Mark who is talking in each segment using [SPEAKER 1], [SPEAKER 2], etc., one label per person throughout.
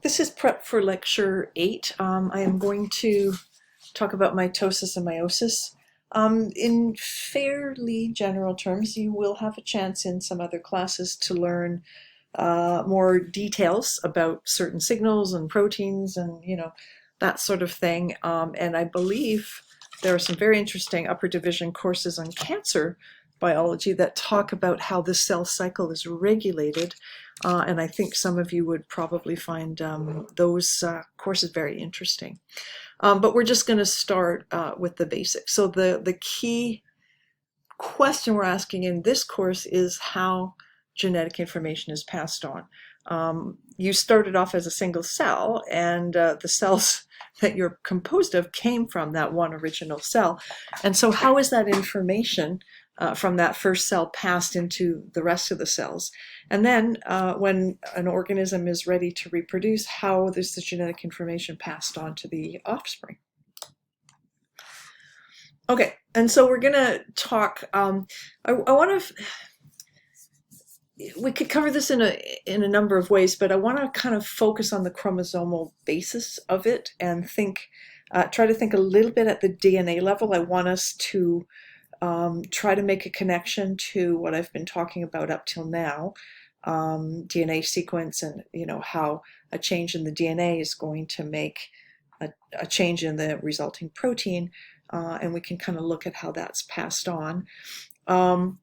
[SPEAKER 1] This is prep for lecture 8. I am going to talk about mitosis and meiosis. In fairly general terms, you will have a chance in some other classes to learn more details about certain signals and proteins and that sort of thing. And I believe there are some very interesting upper division courses on cancer biology that talk about how the cell cycle is regulated. And I think some of you would probably find those courses very interesting. But we're just going to start with the basics. So the key question we're asking in this course is how genetic information is passed on. You started off as a single cell, and the cells that you're composed of came from that one original cell. And so how is that information from that first cell passed into the rest of the cells? And then when an organism is ready to reproduce, how is the genetic information passed on to the offspring? Okay, and so we're going to talk, I want to, we could cover this in a number of ways, but I want to kind of focus on the chromosomal basis of it and try to think a little bit at the DNA level. I want us to try to make a connection to what I've been talking about up till now, DNA sequence, and how a change in the DNA is going to make a change in the resulting protein, and we can kind of look at how that's passed on. I'm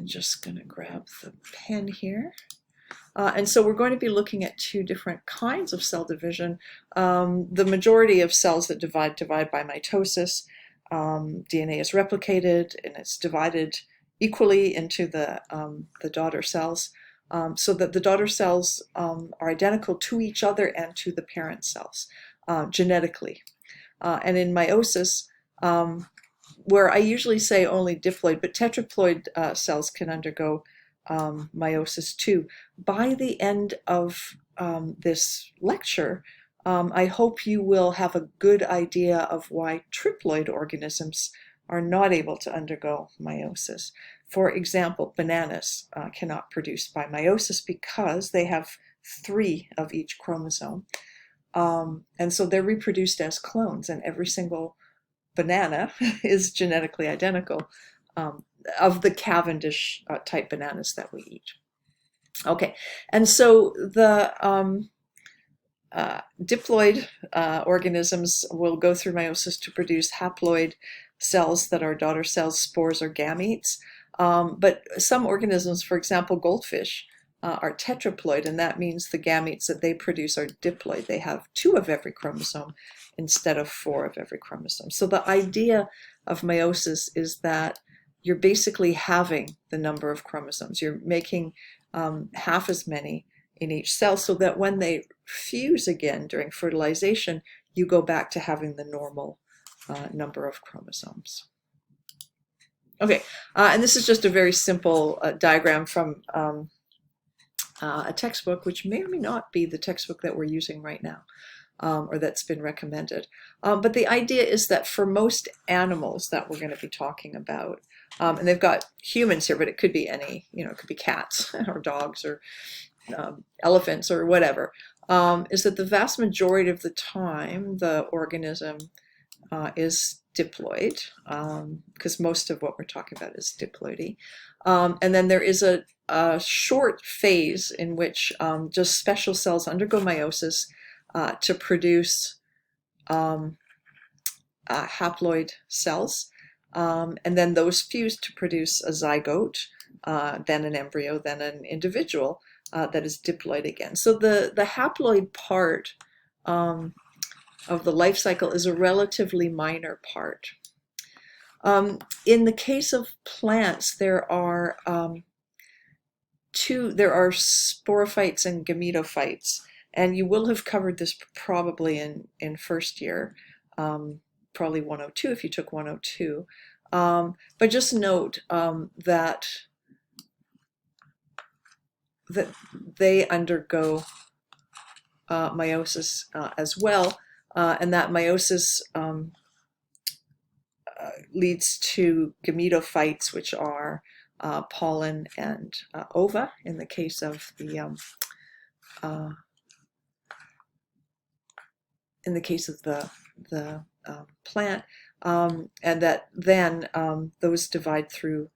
[SPEAKER 1] just going to grab the pen here. And so we're going to be looking at two different kinds of cell division. The majority of cells that divide by mitosis. DNA is replicated and it's divided equally into the daughter cells, so that the daughter cells are identical to each other and to the parent cells genetically. And in meiosis, where I usually say only diploid, but tetraploid cells can undergo meiosis too. By the end of this lecture, I hope you will have a good idea of why triploid organisms are not able to undergo meiosis. For example, bananas cannot produce by meiosis because they have 3 of each chromosome. And so they're reproduced as clones, and every single banana is genetically identical of the Cavendish type bananas that we eat. Okay, and so the diploid organisms will go through meiosis to produce haploid cells that are daughter cells, spores, or gametes. But some organisms, for example, goldfish, are tetraploid, and that means the gametes that they produce are diploid. They have 2 of every chromosome instead of 4 of every chromosome. So the idea of meiosis is that you're basically halving the number of chromosomes. You're making half as many in each cell, so that when they fuse again during fertilization, you go back to having the normal number of chromosomes. Okay, and this is just a very simple diagram from a textbook, which may or may not be the textbook that we're using right now, or that's been recommended. But the idea is that for most animals that we're going to be talking about, and they've got humans here, but it could be any, it could be cats or dogs or elephants or whatever, is that the vast majority of the time the organism is diploid, because most of what we're talking about is diploidy. And then there is a short phase in which just special cells undergo meiosis to produce haploid cells, and then those fuse to produce a zygote, then an embryo, then an individual that is diploid again. So the haploid part of the life cycle is a relatively minor part. In the case of plants, there are sporophytes and gametophytes, and you will have covered this probably in first year, probably 102 if you took 102. But just note that they undergo meiosis as well, and that meiosis leads to gametophytes, which are pollen and ova in the case of uh, the plant, and that then those divide through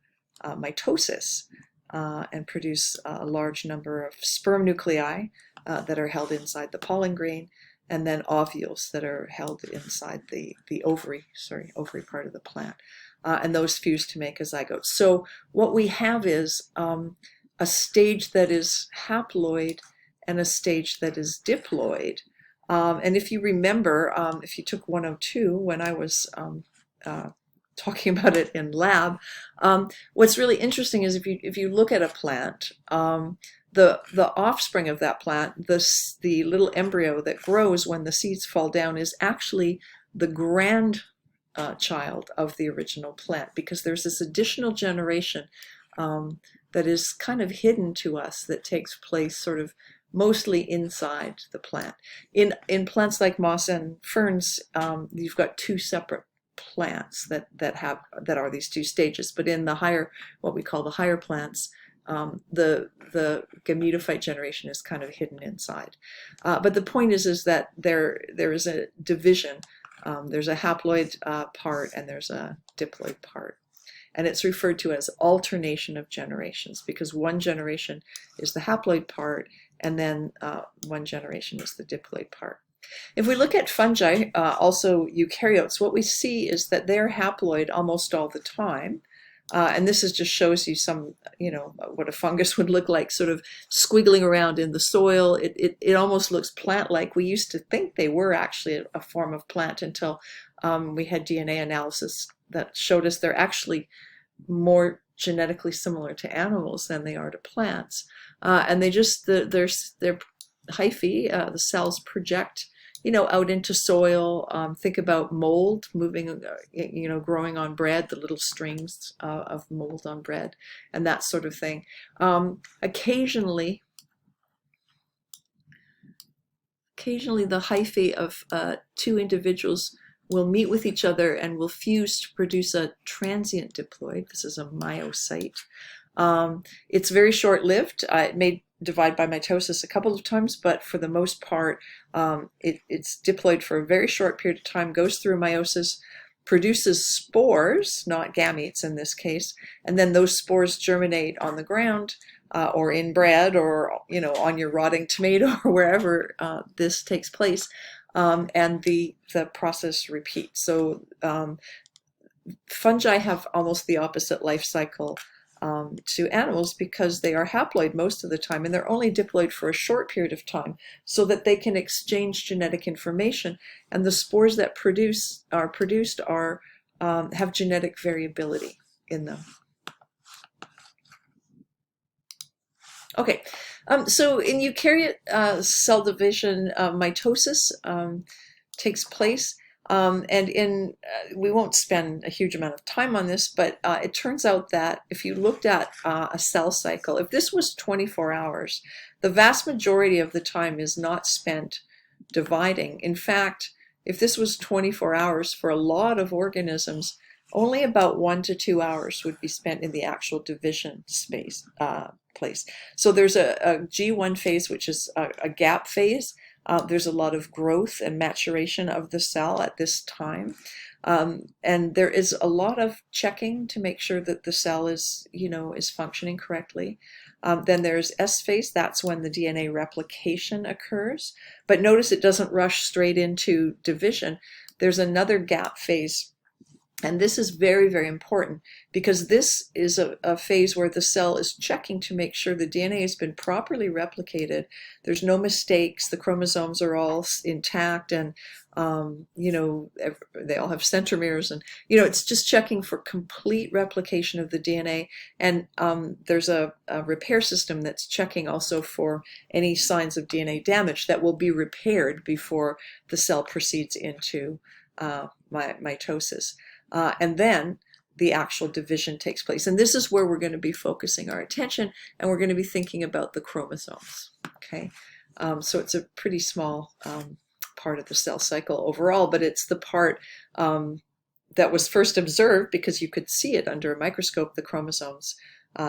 [SPEAKER 1] mitosis and produce a large number of sperm nuclei that are held inside the pollen grain, and then ovules that are held inside the ovary part of the plant. And those fuse to make a zygote. So what we have is a stage that is haploid and a stage that is diploid. And if you remember, if you took 102 when I was talking about it in lab, what's really interesting is if you look at a plant, the offspring of that plant, the little embryo that grows when the seeds fall down, is actually the grandchild of the original plant, because there's this additional generation that is kind of hidden to us that takes place sort of mostly inside the plant. In plants like moss and ferns, you've got two separate plants that are these two stages. But in the higher, what we call the higher plants, the gametophyte generation is kind of hidden inside. But the point is that there is a division. There's a haploid part and there's a diploid part. And it's referred to as alternation of generations, because one generation is the haploid part and then one generation is the diploid part. If we look at fungi, also eukaryotes, what we see is that they're haploid almost all the time. And this just shows you some, what a fungus would look like, sort of squiggling around in the soil. It almost looks plant-like. We used to think they were actually a form of plant until we had DNA analysis that showed us they're actually more genetically similar to animals than they are to plants. And their hyphae, the cells project out into soil. Think about mold moving, growing on bread, the little strings of mold on bread, and that sort of thing. Occasionally the hyphae of two individuals will meet with each other and will fuse to produce a transient diploid. This is a myocyte. It's very short-lived. It may divide by mitosis a couple of times, but for the most part, it's diploid for a very short period of time, goes through meiosis, produces spores, not gametes in this case, and then those spores germinate on the ground or in bread or on your rotting tomato or wherever this takes place. And the process repeats. So fungi have almost the opposite life cycle to animals, because they are haploid most of the time, and they're only diploid for a short period of time, so that they can exchange genetic information. And the spores that are produced have genetic variability in them. Okay. So in eukaryote cell division, mitosis takes place, and we won't spend a huge amount of time on this, but it turns out that if you looked at a cell cycle, if this was 24 hours, the vast majority of the time is not spent dividing. In fact, if this was 24 hours, for a lot of organisms, only about 1 to 2 hours would be spent in the actual division place. So there's a G1 phase, which is a gap phase. There's a lot of growth and maturation of the cell at this time. And there is a lot of checking to make sure that the cell is functioning correctly. Then there's S phase. That's when the DNA replication occurs. But notice it doesn't rush straight into division. There's another gap phase. And this is very, very important, because this is a phase where the cell is checking to make sure the DNA has been properly replicated. There's no mistakes. The chromosomes are all intact, and they all have centromeres, and it's just checking for complete replication of the DNA. And there's a repair system that's checking also for any signs of DNA damage that will be repaired before the cell proceeds into mitosis. And then the actual division takes place. And this is where we're going to be focusing our attention, and we're going to be thinking about the chromosomes. Okay, so it's a pretty small part of the cell cycle overall, but it's the part that was first observed because you could see it under a microscope, the chromosomes,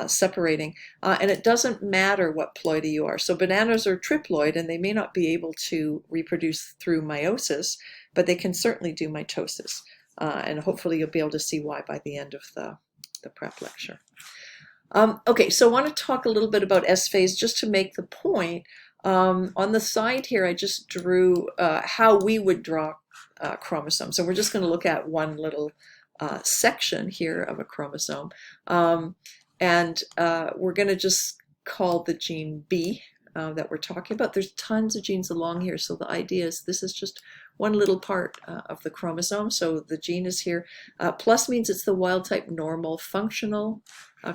[SPEAKER 1] separating. And it doesn't matter what ploidy you are. So bananas are triploid, and they may not be able to reproduce through meiosis, but they can certainly do mitosis. And hopefully you'll be able to see why by the end of the prep lecture. Okay, so I want to talk a little bit about S phase just to make the point. On the side here, I just drew how we would draw chromosomes. So we're just going to look at one little section here of a chromosome. And we're going to just call the gene B that we're talking about. There's tons of genes along here, so the idea is this is just one little part of the chromosome. So the gene is here. Plus means it's the wild type normal functional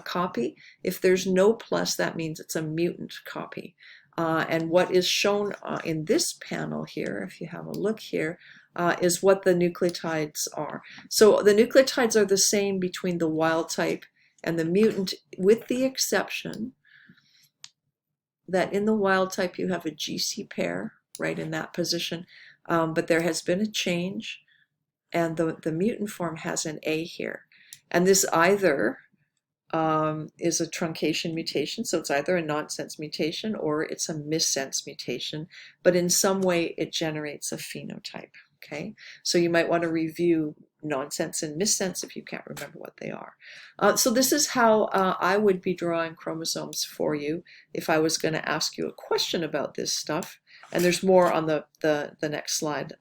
[SPEAKER 1] copy. If there's no plus, that means it's a mutant copy. And what is shown in this panel here, if you have a look here, is what the nucleotides are. So the nucleotides are the same between the wild type and the mutant, with the exception that in the wild type you have a GC pair right in that position, but there has been a change, and the mutant form has an A here. And this either is a truncation mutation, so it's either a nonsense mutation or it's a missense mutation, but in some way it generates a phenotype. Okay, so you might want to review nonsense and missense if you can't remember what they are. So this is how I would be drawing chromosomes for you if I was going to ask you a question about this stuff. And there's more on the next slide.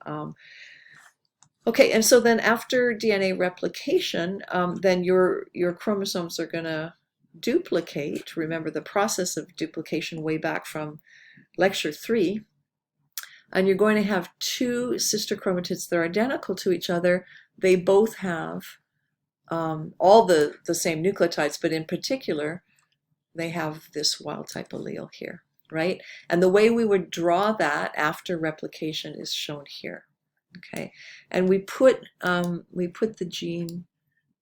[SPEAKER 1] Okay, and so then after DNA replication, then your chromosomes are going to duplicate. Remember the process of duplication way back from lecture 3. And you're going to have two sister chromatids that are identical to each other. They both have all the same nucleotides, but in particular, they have this wild type allele here, right? And the way we would draw that after replication is shown here. Okay, and we put the gene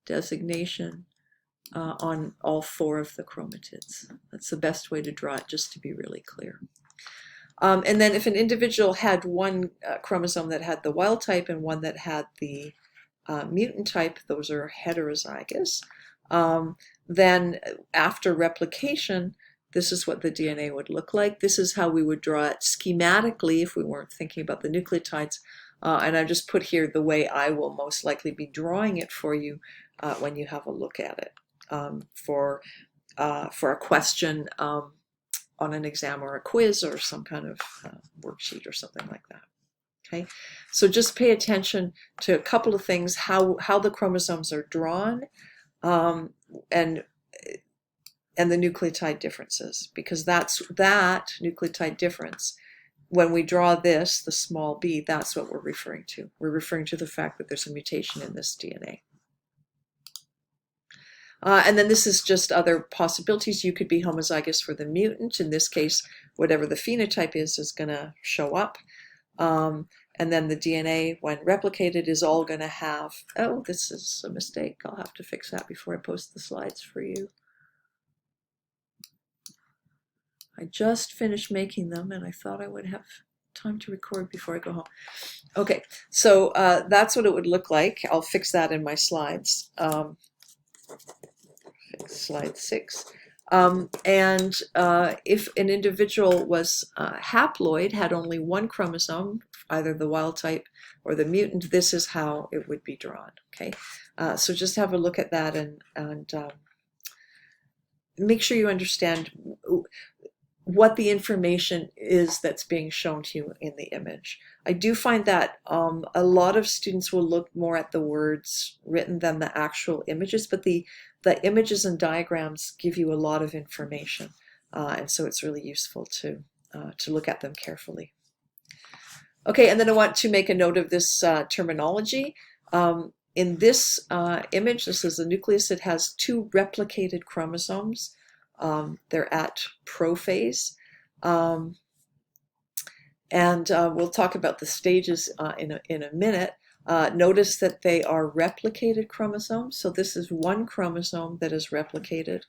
[SPEAKER 1] designation on all 4 of the chromatids. That's the best way to draw it, just to be really clear. And then if an individual had one chromosome that had the wild type and one that had the mutant type, those are heterozygous. Then after replication, this is what the DNA would look like. This is how we would draw it schematically if we weren't thinking about the nucleotides. And I just put here the way I will most likely be drawing it for you when you have a look at it for a question on an exam or a quiz or some kind of worksheet or something like that. Okay, so just pay attention to a couple of things: how the chromosomes are drawn, and the nucleotide differences, because that nucleotide difference, when we draw this, the small b, that's what we're referring to. We're referring to the fact that there's a mutation in this DNA. And then this is just other possibilities. You could be homozygous for the mutant. In this case, whatever the phenotype is going to show up. And then the DNA, when replicated, is all going to have, oh, this is a mistake. I'll have to fix that before I post the slides for you. I just finished making them, and I thought I would have time to record before I go home. Okay, so that's what it would look like. I'll fix that in my slides. Slide 6. And if an individual was haploid, had only one chromosome, either the wild type or the mutant, this is how it would be drawn. Okay, so just have a look at that and make sure you understand what the information is that's being shown to you in the image. I do find that a lot of students will look more at the words written than the actual images, but the images and diagrams give you a lot of information, and so it's really useful to look at them carefully. Okay, and then I want to make a note of this terminology. In this image, this is the nucleus. It has 2 replicated chromosomes. They're at prophase. And we'll talk about the stages in a minute. Notice that they are replicated chromosomes. So this is one chromosome that is replicated,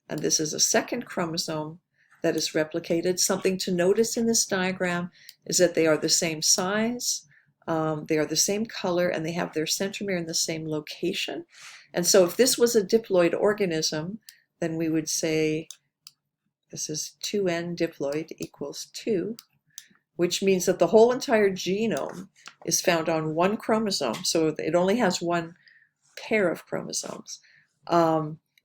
[SPEAKER 1] and this is a second chromosome that is replicated. Something to notice in this diagram is that they are the same size, they are the same color, and they have their centromere in the same location. And so if this was a diploid organism, then we would say this is 2n diploid equals 2, which means that the whole entire genome is found on one chromosome, so it only has one pair of chromosomes.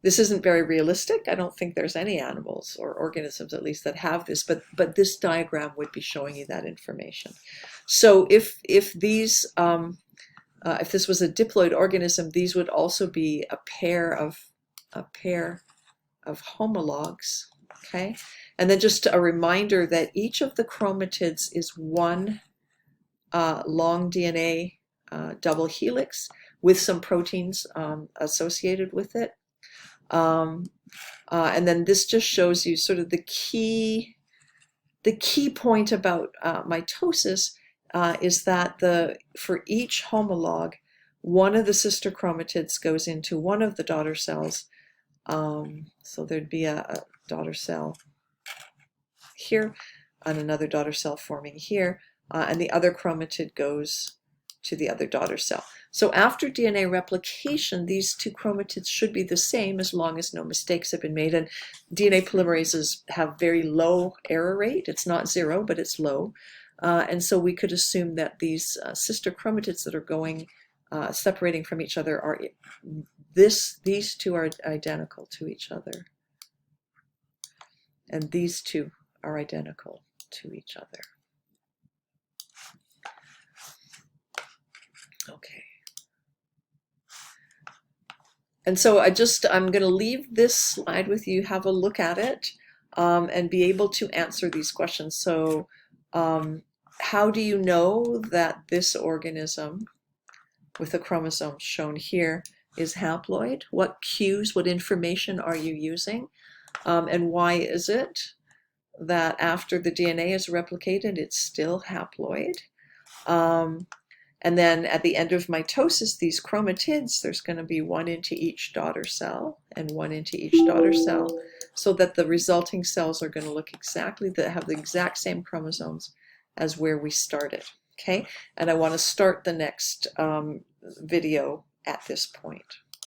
[SPEAKER 1] This isn't very realistic. I don't think there's any animals or organisms, at least, that have this, but this diagram would be showing you that information. So if this was a diploid organism, these would also be a pair of homologs. Okay, and then just a reminder that each of the chromatids is one long DNA double helix with some proteins associated with it. And then this just shows you sort of the key point about mitosis is that for each homolog, one of the sister chromatids goes into one of the daughter cells. So there'd be a daughter cell here and another daughter cell forming here, and the other chromatid goes to the other daughter cell. So after DNA replication, these two chromatids should be the same as long as no mistakes have been made. And DNA polymerases have very low error rate. It's not 0, but it's low. And so we could assume that these sister chromatids that are going separating from each other are these two are identical to each other, and these two are identical to each other. Okay. And so I'm going to leave this slide with you, have a look at it, and be able to answer these questions. So how do you know that this organism with the chromosomes shown here is haploid? What cues, what information are you using? And why is it that after the DNA is replicated, it's still haploid? And then at the end of mitosis, these chromatids, there's going to be one into each daughter cell and one into each daughter cell, so that the resulting cells are going to look exactly, have the exact same chromosomes as where we started. Okay, and I want to start the next video at this point.